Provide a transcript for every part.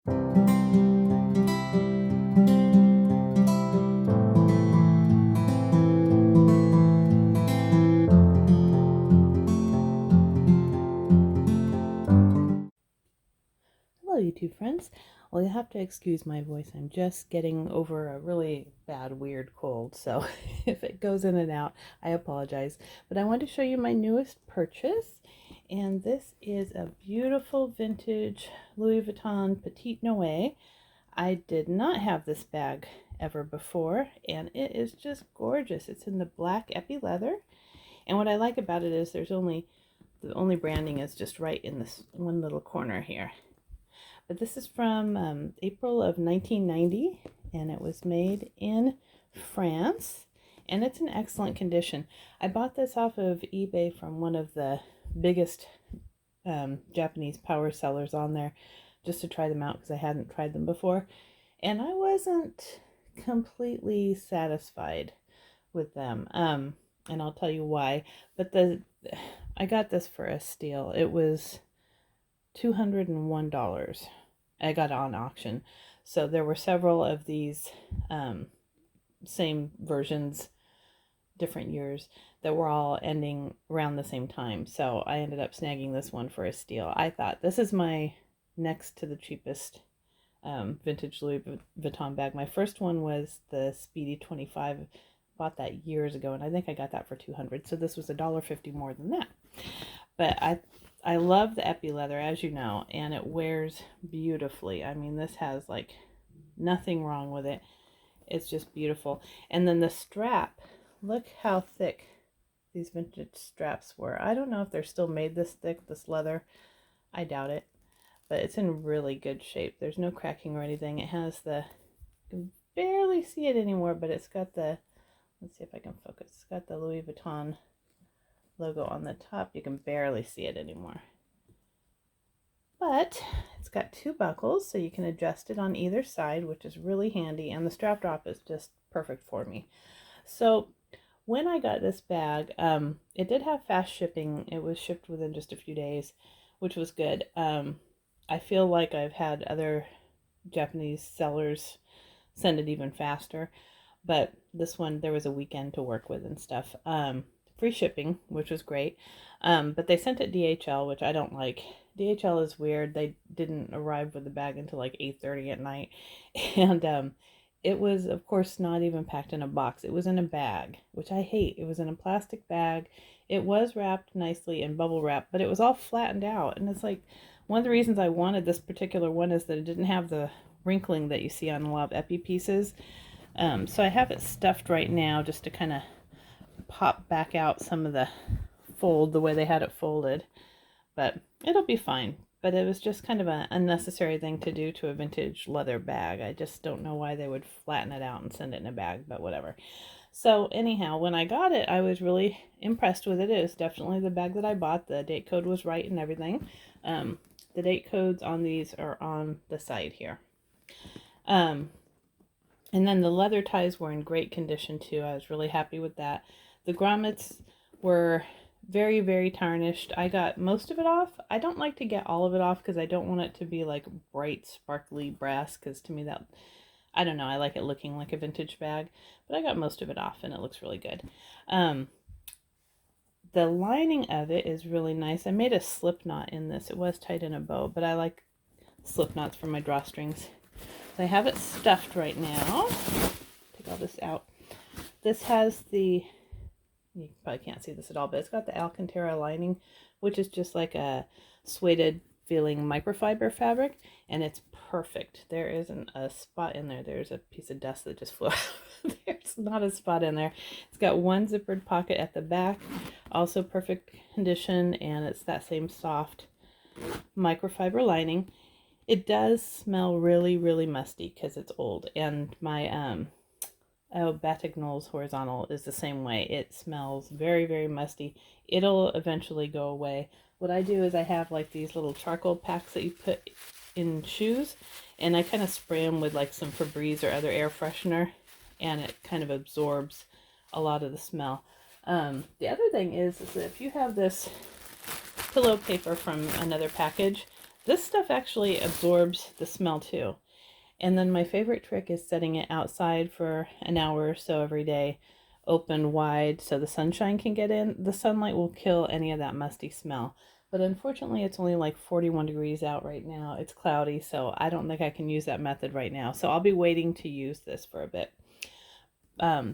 Hello, YouTube friends. Well, you have to excuse my voice. I'm just getting over a really bad, weird cold, so if it goes in and out, I apologize. But I want to show you my newest purchase, and this is a beautiful vintage Louis Vuitton Petit Noe. I did not have this bag ever before, and it is just gorgeous. It's in the black epi leather, and what I like about it is the only branding is just right in this one little corner here. But this is from April of 1990, and it was made in France, and it's in excellent condition. I bought this off of eBay from one of the biggest Japanese power sellers on there just to try them out because I hadn't tried them before, and I wasn't completely satisfied with them, and I'll tell you why. But I got this for a steal. It was $201. I got it on auction. So there were several of these same versions, different years, that were all ending around the same time. So I ended up snagging this one for a steal. I thought this is my next to the cheapest vintage Louis Vuitton bag. My first one was the Speedy 25. Bought that years ago, and I think I got that for $200. So this was $1.50 more than that. But I love the epi leather, as you know, and it wears beautifully. I mean, this has like nothing wrong with it. It's just beautiful. And then the strap, look how thick these vintage straps were. I don't know if they're still made this thick, this leather. I doubt it, but it's in really good shape. There's no cracking or anything. It has you can barely see it anymore, but it's got let's see if I can focus. It's got the Louis Vuitton logo on the top. You can barely see it anymore, but it's got two buckles so you can adjust it on either side, which is really handy, and the strap drop is just perfect for me. So when I got this bag, it did have fast shipping. It was shipped within just a few days, which was good. I feel like I've had other Japanese sellers send it even faster, but this one there was a weekend to work with and stuff. Free shipping, which was great. But they sent it DHL, which I don't like. DHL is weird. They didn't arrive with the bag until like 8:30 at night. And it was, of course, not even packed in a box. It was in a bag, which I hate. It was in a plastic bag. It was wrapped nicely in bubble wrap, but it was all flattened out. And it's like, one of the reasons I wanted this particular one is that it didn't have the wrinkling that you see on a lot of epi pieces. So I have it stuffed right now just to kind of pop back out some of the fold the way they had it folded, but it'll be fine. But it was just kind of an unnecessary thing to do to a vintage leather bag. I just don't know why they would flatten it out and send it in a bag, but whatever. So anyhow, when I got it, I was really impressed with it. It is definitely the bag that I bought. The date code was right and everything. The date codes on these are on the side here. And then the leather ties were in great condition too. I was really happy with that. The grommets were very, very tarnished. I got most of it off. I don't like to get all of it off because I don't want it to be like bright, sparkly brass, because to me that, I don't know, I like it looking like a vintage bag. But I got most of it off and it looks really good. The lining of it is really nice. I made a slip knot in this. It was tied in a bow, but I like slip knots for my drawstrings. So I have it stuffed right now. Take all this out. This has you probably can't see this at all, but it's got the Alcantara lining, which is just like a suede feeling microfiber fabric, and it's perfect. There isn't a spot in there. There's a piece of dust that just flew out. There's not a spot in there. It's got one zippered pocket at the back, also perfect condition, and it's that same soft microfiber lining. It does smell really, really musty because it's old, and my Batignolles horizontal is the same way. It smells very, very musty. It'll eventually go away. What I do is I have like these little charcoal packs that you put in shoes, and I kind of spray them with like some Febreze or other air freshener, and it kind of absorbs a lot of the smell. The other thing is that if you have this pillow paper from another package, This stuff actually absorbs the smell too. And then my favorite trick is setting it outside for an hour or so every day, open wide so the sunshine can get in. The sunlight will kill any of that musty smell. But unfortunately, it's only like 41 degrees out right now. It's cloudy, so I don't think I can use that method right now. So I'll be waiting to use this for a bit.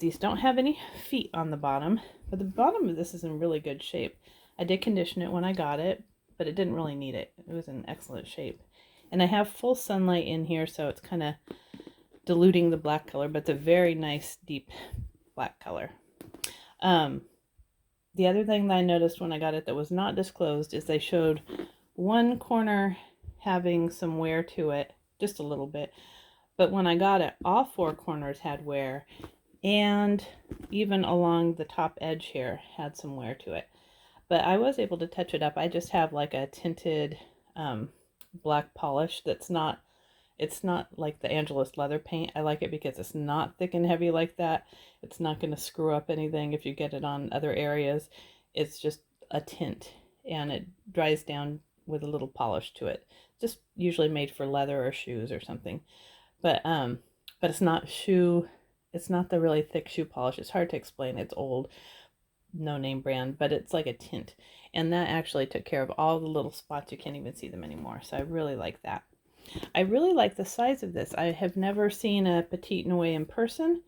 These don't have any feet on the bottom, but the bottom of this is in really good shape. I did condition it when I got it, but it didn't really need it. It was in excellent shape. And I have full sunlight in here, so it's kind of diluting the black color, but it's a very nice deep black color. The other thing that I noticed when I got it that was not disclosed is they showed one corner having some wear to it, just a little bit. But when I got it, all four corners had wear, and even along the top edge here had some wear to it. But I was able to touch it up. I just have like a tinted black polish that's not, it's not like the Angelus leather paint. I like it because it's not thick and heavy like that. It's not going to screw up anything if you get it on other areas. It's just a tint, and it dries down with a little polish to it. Just usually made for leather or shoes or something. But it's not shoe, it's not the really thick shoe polish. It's hard to explain. It's old, no name brand, but it's like a tint. And that actually took care of all the little spots. You can't even see them anymore. So I really like that. I really like the size of this. I have never seen a Petit Noe in person,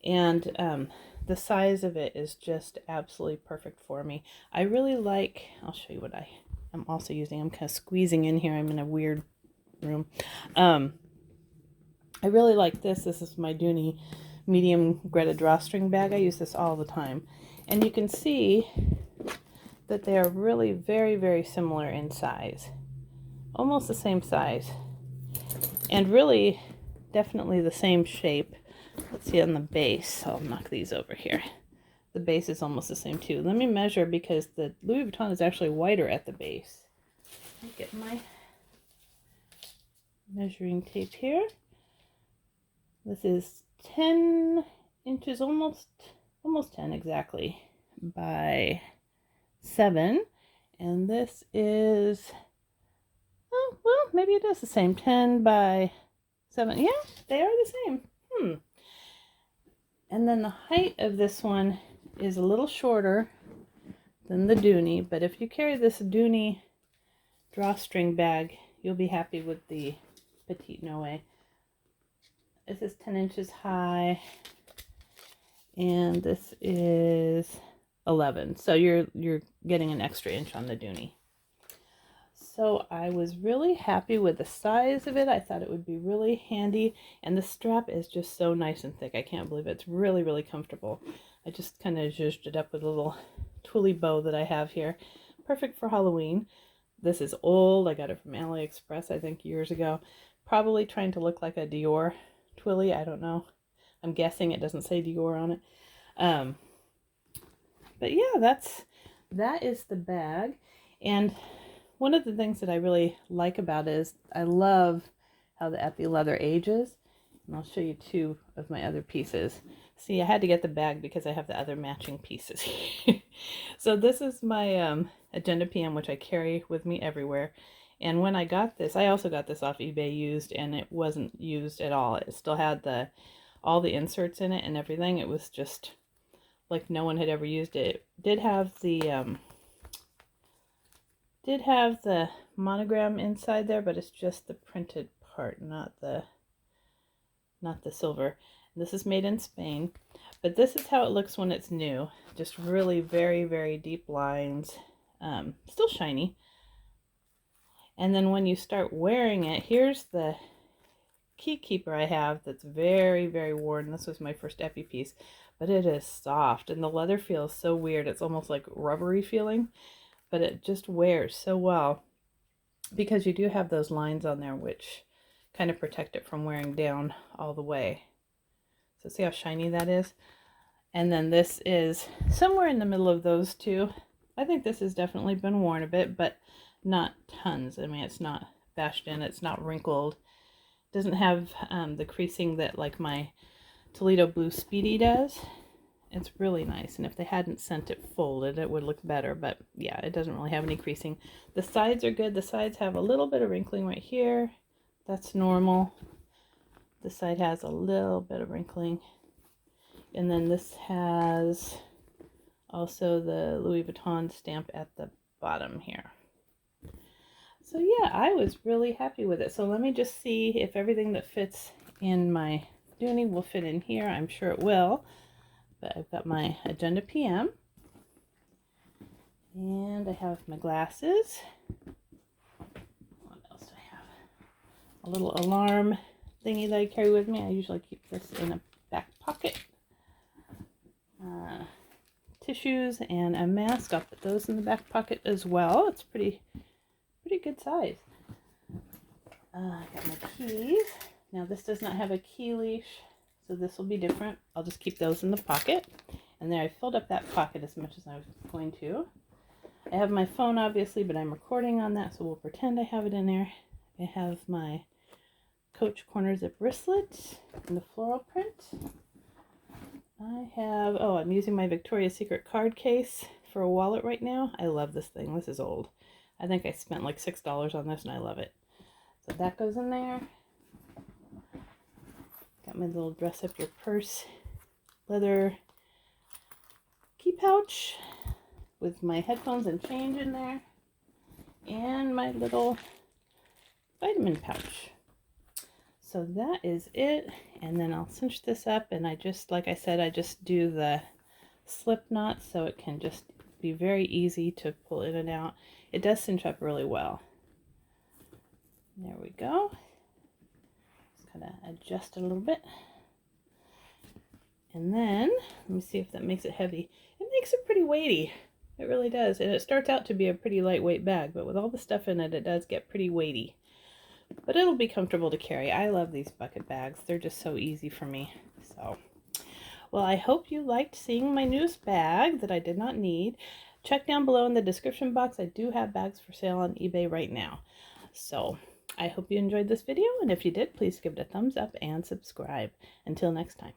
and the size of it is just absolutely perfect for me. I really like, I'll show you what I am also using. I'm kind of squeezing in here. I'm in a weird room. I really like this. This is my Dooney medium Greta drawstring bag. I use this all the time. And you can see that they are really very, very similar in size. Almost the same size. And really, definitely the same shape. Let's see on the base. I'll knock these over here. The base is almost the same too. Let me measure because the Louis Vuitton is actually wider at the base. Let me get my measuring tape here. This is 10 inches, almost 10 exactly, by 7. And this is, oh, well, maybe it is the same, 10 by 7. Yeah, they are the same. And then the height of this one is a little shorter than the Dooney, but if you carry this Dooney drawstring bag, you'll be happy with the Petit Noe. This is 10 inches high, and this is 11. So you're getting an extra inch on the Dooney. So I was really happy with the size of it. I thought it would be really handy, and the strap is just so nice and thick. I can't believe it. It's really, really comfortable. I just kind of zhuzhed it up with a little twilly bow that I have here. Perfect for Halloween. This is old. I got it from AliExpress, I think, years ago. Probably trying to look like a Dior twilly. I don't know. I'm guessing it doesn't say Dior on it. But yeah, that is the bag. And one of the things that I really like about it is I love how the epi leather ages. And I'll show you two of my other pieces. See, I had to get the bag because I have the other matching pieces. So this is my Agenda PM, which I carry with me everywhere. And when I got this, I also got this off eBay used, and it wasn't used at all. It still had all the inserts in it and everything. It was just like no one had ever used it. It did have the monogram inside there, but it's just the printed part, not the silver. This is made in Spain, but this is how it looks when it's new. Just really very, very deep lines, still shiny. And then when you start wearing it, here's the key keeper I have that's very, very worn. This was my first epi piece, but it is soft, and the leather feels so weird. It's almost like rubbery feeling, but it just wears so well because you do have those lines on there which kind of protect it from wearing down all the way. So see how shiny that is? And then this is somewhere in the middle of those two. I think this has definitely been worn a bit, but not tons. I mean, it's not bashed in, it's not wrinkled. Doesn't have the creasing that like my Toledo Blue Speedy does. It's really nice, and if they hadn't sent it folded, it would look better, but yeah, it doesn't really have any creasing. The sides are good. The sides have a little bit of wrinkling right here. That's normal. This side has a little bit of wrinkling. And then this has also the Louis Vuitton stamp at the bottom here. So yeah, I was really happy with it. So let me just see if everything that fits in my Dooney will fit in here. I'm sure it will. But I've got my Agenda PM. And I have my glasses. What else do I have? A little alarm thingy that I carry with me. I usually keep this in a back pocket. Tissues and a mask. I'll put those in the back pocket as well. It's pretty good size. I got my keys. Now this does not have a key leash, so this will be different. I'll just keep those in the pocket. And there, I filled up that pocket as much as I was going to. I have my phone obviously, but I'm recording on that, so we'll pretend I have it in there. I have my Coach corner zip wristlet in the floral print. I have, oh, I'm using my Victoria's Secret card case for a wallet right now. I love this thing. This is old. I think I spent like $6 on this and I love it. So that goes in there. Got my little dress up your purse leather key pouch with my headphones and change in there. And my little vitamin pouch. So that is it, and then I'll cinch this up, and I just, like I said, I just do the slip knot so it can just be very easy to pull in and out. It does cinch up really well. There we go. Just kind of adjust it a little bit. And then, let me see if that makes it heavy. It makes it pretty weighty. It really does, and it starts out to be a pretty lightweight bag, but with all the stuff in it, it does get pretty weighty. But it'll be comfortable to carry. I love these bucket bags. They're just so easy for me. So, well, I hope you liked seeing my newest bag that I did not need. Check down below in the description box. I do have bags for sale on eBay right now. So, I hope you enjoyed this video, and if you did, please give it a thumbs up and subscribe. Until next time.